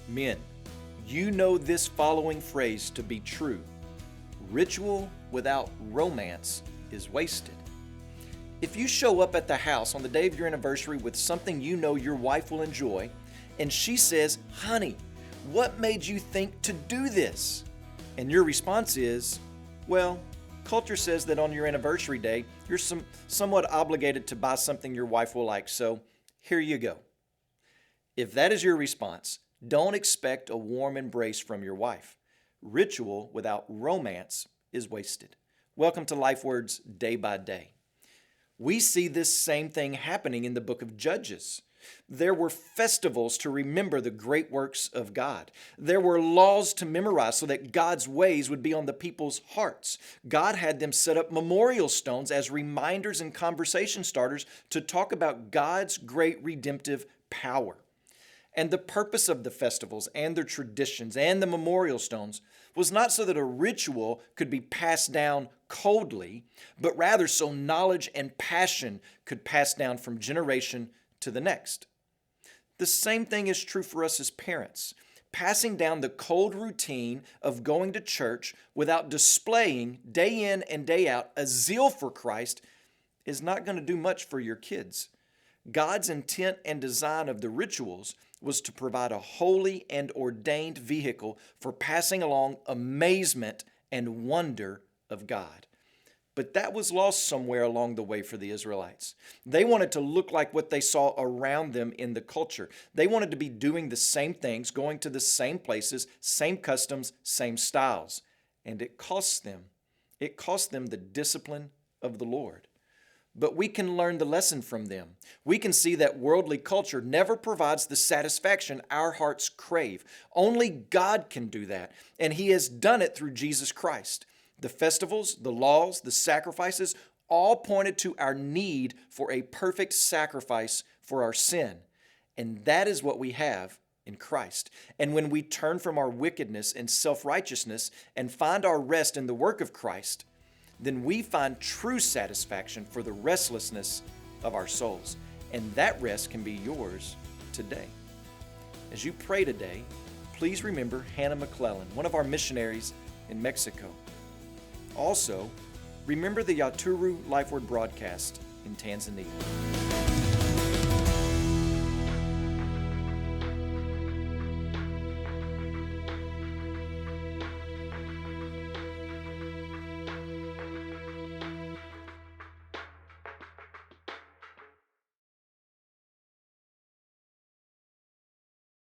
Men, you know this following phrase to be true. Ritual without romance is wasted. If you show up at the house on the day of your anniversary with something you know your wife will enjoy, and she says, "Honey, what made you think to do this?" And your response is, "Well, culture says that on your anniversary day, you're somewhat obligated to buy something your wife will like, so here you go." If that is your response, don't expect a warm embrace from your wife. Ritual without romance is wasted. Welcome to LifeWords Day by Day. We see this same thing happening in the book of Judges. There were festivals to remember the great works of God. There were laws to memorize so that God's ways would be on the people's hearts. God had them set up memorial stones as reminders and conversation starters to talk about God's great redemptive power. And the purpose of the festivals and their traditions and the memorial stones was not so that a ritual could be passed down coldly, but rather so knowledge and passion could pass down from generation to the next. The same thing is true for us as parents. Passing down the cold routine of going to church without displaying day in and day out a zeal for Christ is not going to do much for your kids. God's intent and design of the rituals was to provide a holy and ordained vehicle for passing along amazement and wonder of God. But that was lost somewhere along the way for the Israelites. They wanted to look like what they saw around them in the culture. They wanted to be doing the same things, going to the same places, same customs, same styles. And it cost them. It cost them the discipline of the Lord. But we can learn the lesson from them. We can see that worldly culture never provides the satisfaction our hearts crave. Only God can do that, and He has done it through Jesus Christ. The festivals, the laws, the sacrifices, all pointed to our need for a perfect sacrifice for our sin. And that is what we have in Christ. And when we turn from our wickedness and self-righteousness and find our rest in the work of Christ, then we find true satisfaction for the restlessness of our souls. And that rest can be yours today. As you pray today, please remember Hannah McClellan, one of our missionaries in Mexico. Also, remember the Yaturu LifeWord broadcast in Tanzania.